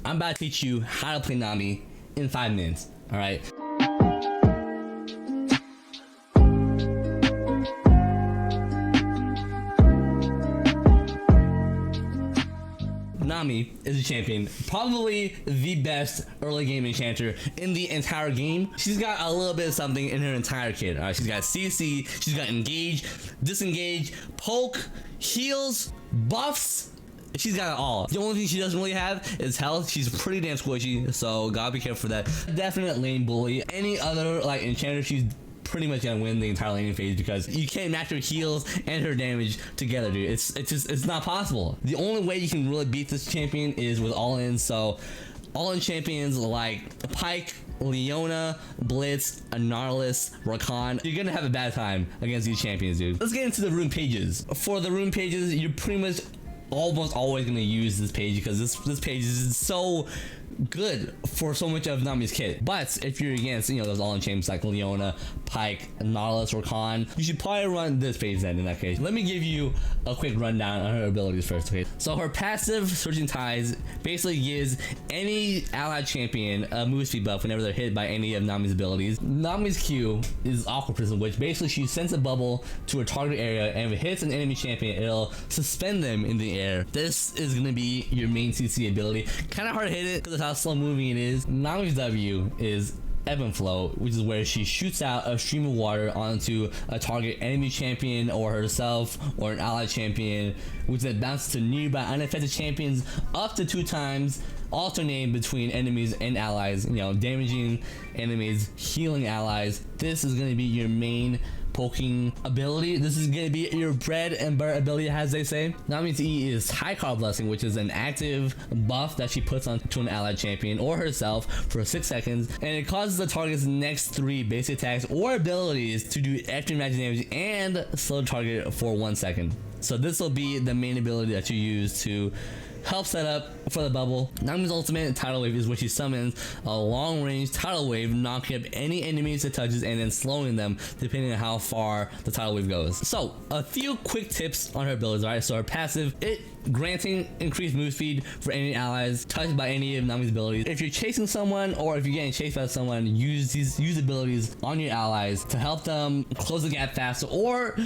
I'm about to teach you how to play Nami in 5 minutes. Alright? Nami is a champion, probably the best early game enchanter in the entire game. She's got a little bit of something in her entire kit. Alright, she's got CC, she's got engage, disengage, poke, heals, buffs. She's got it all. The only thing she doesn't really have is health. She's pretty damn squishy, so gotta be careful for that. Definite lane bully. Any other like enchanter, she's pretty much gonna win the entire laning phase because you can't match her heals and her damage together, dude. It's not possible. The only way you can really beat this champion is with all-in. So all-in champions like Pyke, Leona, Blitz, Anarlis, Rakan, you're gonna have a bad time against these champions, dude. Let's get into the rune pages. For the rune pages, you're pretty much almost always gonna use this page because this page is so good for so much of Nami's kit. But if you're against, you know, those all-in champions like Leona, Pyke, Anarlis, Rakan, you should probably run this page then in that case. Let me give you a quick rundown on her abilities first, okay? So her passive, Surging Tides, basically gives any allied champion a move speed buff whenever they're hit by any of Nami's abilities. Nami's Q is Aqua Prism, which basically she sends a bubble to a target area, and if it hits an enemy champion, it'll suspend them in the air. This is gonna be your main CC ability. Kind of hard to hit it because of how slow moving it is. Nami's W is Ebb and Flow, which is where she shoots out a stream of water onto a target enemy champion or herself or an allied champion, which then bounces to nearby unaffected champions up to 2 times, alternating between enemies and allies, you know, damaging enemies, healing allies. This is going to be your main poking ability. This is going to be your bread and butter ability, as they say. Nami's E is High Card Blessing, which is an active buff that she puts onto an allied champion or herself for 6 seconds, and it causes the target's next 3 basic attacks or abilities to do extra magic damage and slow the target for 1 second. So this will be the main ability that you use to help set up for the bubble. Nami's ultimate, Tidal Wave, is where she summons a long-range tidal wave, knocking up any enemies it touches and then slowing them depending on how far the tidal wave goes. So a few quick tips on her abilities. Alright, so her passive, it granting increased move speed for any allies touched by any of Nami's abilities. If you're chasing someone or if you're getting chased by someone, use abilities on your allies to help them close the gap faster, or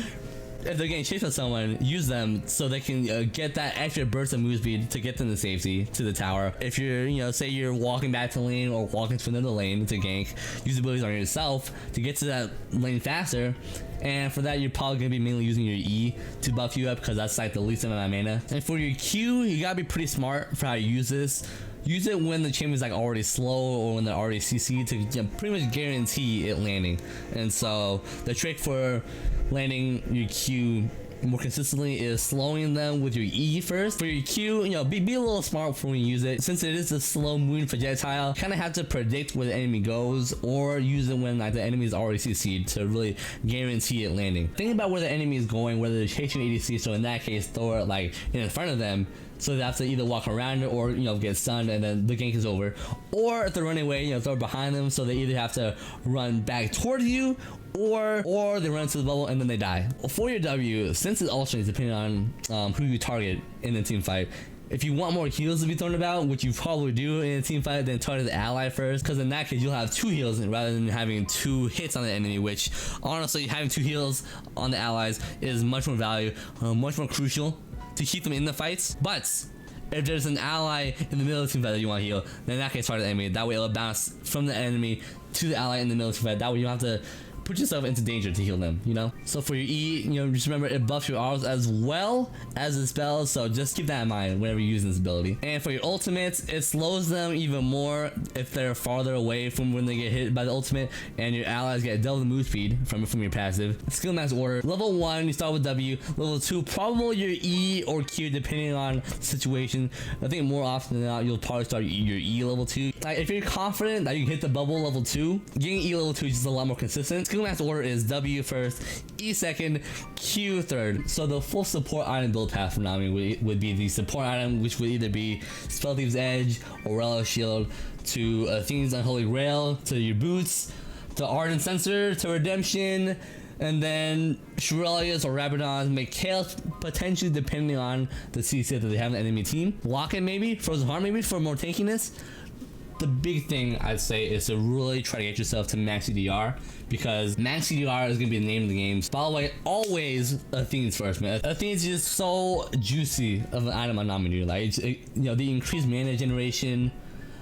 if they're getting chased by someone, use them so they can get that extra burst of move speed to get them to safety to the tower. If you're, you know, say you're walking back to lane or walking to another lane to gank, use abilities on yourself to get to that lane faster. And for that, you're probably gonna be mainly using your E to buff you up because that's like the least amount of mana. And for your Q, you gotta be pretty smart for how you use this. Use it when the champion's like already slow or when they're already CC to, you know, pretty much guarantee it landing. And so the trick for landing your Q more consistently is slowing them with your E first. For your Q, you know, be a little smart when you use it. Since it is a slow moving projectile, kind of have to predict where the enemy goes or use it when like the enemy is already CC'd to really guarantee it landing. Think about where the enemy is going, whether they're chasing ADC, so in that case throw it like in front of them, so they have to either walk around it or, you know, get stunned and then the gank is over. Or if they're running away, you know, throw it behind them so they either have to run back towards you or they run into the bubble and then they die. For your W, since it alternates depending on who you target in the team fight, if you want more heals to be thrown about, which you probably do in a team fight, then target the ally first, because in that case you'll have 2 heals rather than having 2 hits on the enemy, which honestly having 2 heals on the allies is much more value, much more crucial to keep them in the fights. But if there's an ally in the middle of the team fight that you want to heal, then in that case target the enemy. That way it'll bounce from the enemy to the ally in the middle of the team fight. That way you don't have to put yourself into danger to heal them, you know? So for your E, you know, just remember it buffs your R's as well as the spells, so just keep that in mind whenever you're using this ability. And for your ultimates, it slows them even more if they're farther away from when they get hit by the ultimate, and your allies get double the move speed from your passive. Skill max order. Level 1, you start with W. Level 2, probably your E or Q depending on the situation. I think more often than not, you'll probably start your E level 2. Like, if you're confident that you can hit the bubble level 2, getting E level 2 is just a lot more consistent. Skill max order is W first, E second, Q third. So the full support item build path for Nami would be the support item, which would either be Spell Thieves Edge, Aurelia's Shield, to Athene's Unholy Grail, to your boots, to Ardent Sensor, to Redemption, And then Shurelias or Rabadons make chaos, potentially depending on the CC that they have in the enemy team. Locket maybe, Frozen Heart maybe for more tankiness. The big thing I'd say is to really try to get yourself to max CDR, because max CDR is going to be the name of the game. By the way, always Athene's first, man. Athene's just so juicy of an item on Nami, dude. Like, you know, the increased mana generation,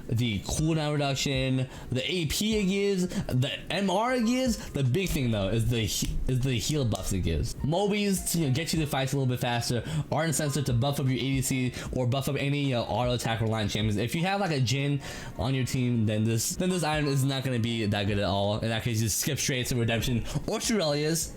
the cooldown reduction, the AP it gives, the MR it gives. The big thing though is the heal buffs it gives. Mobies to, you know, get you to fight a little bit faster. Ardent Sensor to buff up your ADC or buff up any auto attack or line champions. If you have like a Jhin on your team, then this item is not going to be that good at all. In that case, just skip straight to Redemption or Shurelias.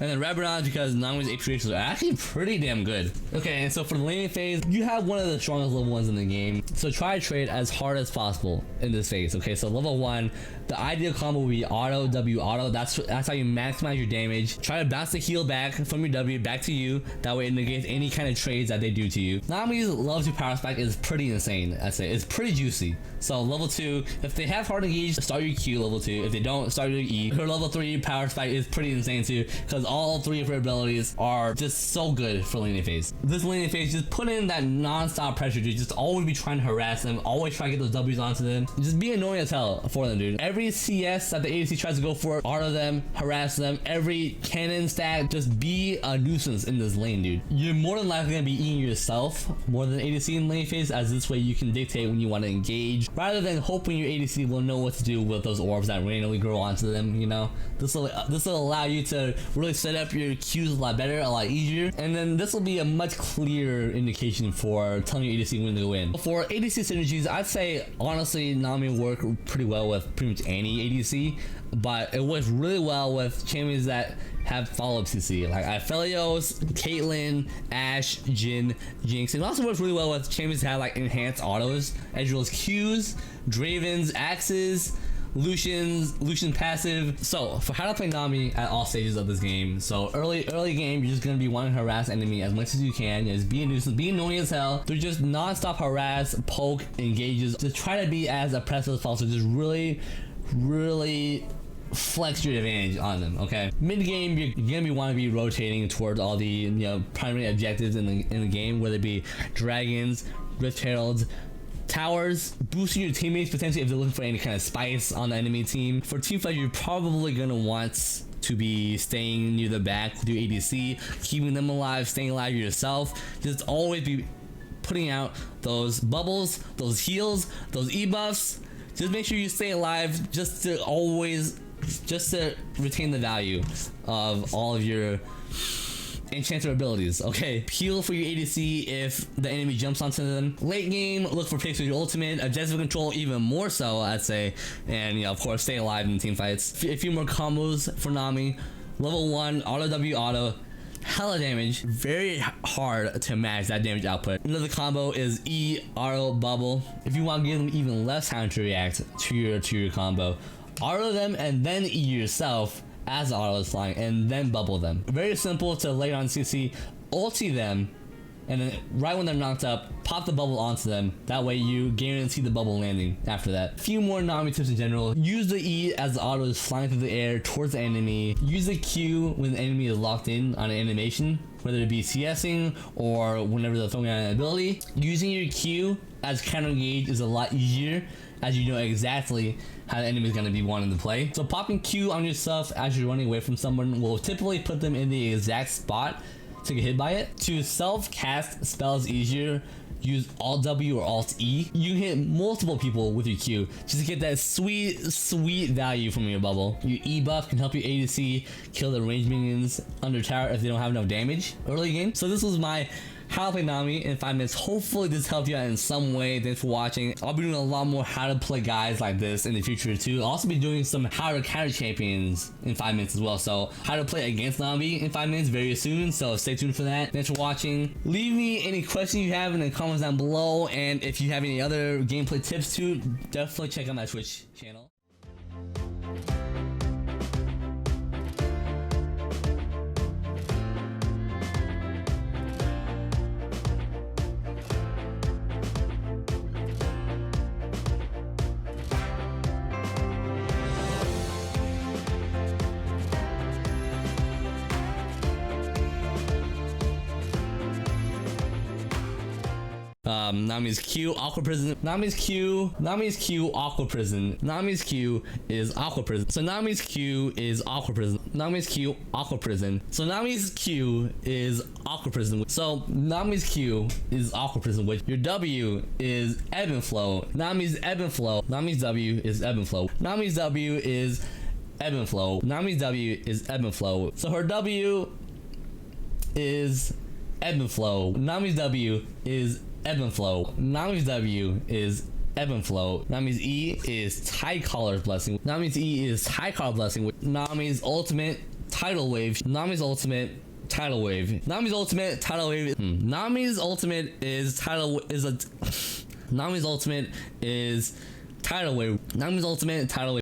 And then Rabadon, because Nami's AP ratios are actually pretty damn good. Okay, and so for the laning phase, you have one of the strongest level 1s in the game. So try to trade as hard as possible in this phase. Okay, so level 1, the ideal combo would be auto, W, auto. That's how you maximize your damage. Try to bounce the heal back from your W back to you. That way it negates any kind of trades that they do to you. Nami's level 2 power spike is pretty insane, I'd say. It's pretty juicy. So level 2, if they have hard engage, start your Q level 2. If they don't, start your E. Her level 3 power spike is pretty insane too, because all 3 of her abilities are just so good for laning phase. This laning phase, just put in that non-stop pressure, dude. Just always be trying to harass them, always try to get those W's onto them. Just be annoying as hell for them, dude. Every CS that the ADC tries to go for, auto them, harass them. Every cannon stack, just be a nuisance in this lane, dude. You're more than likely gonna be eating yourself more than ADC in lane phase, as this way you can dictate when you want to engage, rather than hoping your ADC will know what to do with those orbs that randomly grow onto them. You know, this will allow you to really set up your Qs a lot better, a lot easier, and then this will be a much clearer indication for telling your ADC when to go in. For ADC synergies, I'd say honestly Nami work pretty well with pretty much any ADC, but it works really well with champions that have follow-up CC, like Aphelios, Caitlyn, Ashe, Jhin, Jinx. It also works really well with champions that have like enhanced autos, as well as Qs, Dravens, Axes, Lucian passive. So for how to play Nami at all stages of this game, so early game, you're just gonna be wanting to harass enemy as much as you can. Just be a nuisance, be annoying as hell. They're just non-stop harass, poke, engages. Just try to be as oppressive as possible. Just really flex your advantage on them. Okay, mid game you're gonna want to be rotating towards all the, you know, primary objectives in the game, whether it be dragons, rift heralds, towers, boosting your teammates potentially if they're looking for any kind of spice on the enemy team. For teamfight, you're probably gonna want to be staying near the back with your ADC, keeping them alive, staying alive yourself. Just always be putting out those bubbles, those heals, those e-buffs. Just make sure you stay alive, just to retain the value of all of your enchanter abilities. Okay, heal for your ADC if the enemy jumps onto them. Late game, look for picks with your ultimate. Objective control even more so, I'd say. And, you know, of course, stay alive in team fights. A few more combos for Nami. Level 1, auto W auto. Hella damage, very hard to match that damage output. Another combo is E auto bubble. If you want to give them even less time to react to your combo, auto them and then E yourself as the auto is flying, and then bubble them. Very simple to lay on CC, ulti them, and then right when they're knocked up, pop the bubble onto them. That way you guarantee the bubble landing after that. A few more Nami tips in general. Use the E as the auto is flying through the air towards the enemy. Use the Q when the enemy is locked in on an animation, whether it be CSing or whenever they're throwing out an ability. Using your Q as counter engage is a lot easier, as you know exactly how the enemy is going to be wanting to play. So popping Q on yourself as you're running away from someone will typically put them in the exact spot to get hit by it. To self-cast spells easier, use Alt W or Alt E. You can hit multiple people with your Q just to get that sweet value from your bubble. Your E buff can help your ADC kill the ranged minions under tower if they don't have enough damage early game. So this was my how to play Nami in 5 minutes. Hopefully this helped you out in some way. Thanks for watching. I'll be doing a lot more how to play guys like this in the future too. I'll also be doing some how to counter champions in 5 minutes as well. So how to play against Nami in 5 minutes very soon. So stay tuned for that. Thanks for watching. Leave me any questions you have in the comments down below. And if you have any other gameplay tips too, definitely check out my Twitch channel. Nami's Q, Aqua Prison. Nami's Q, Aqua Prison. Nami's Q is Aqua Prison. So Nami's Q is Aqua Prison. Nami's Q, Aqua Prison. So Nami's Q is Aqua Prison. So Nami's Q is Aqua Prison, which your W is ebb and flow. Nami's ebb and flow. Nami's W is ebb and flow. Nami's W is ebb and flow. Nami's W is ebb and flow. So her W is ebb and flow. Nami's W is ebb and flow. Nami's W is ebb and flow. Nami's E is Tide Caller's Blessing. Nami's E is Tide Caller Blessing. Nami's ultimate tidal wave. Nami's ultimate tidal wave. Nami's ultimate tidal wave. Nami's ultimate is tidal is a Nami's ultimate is tidal wave. Nami's ultimate tidal wave.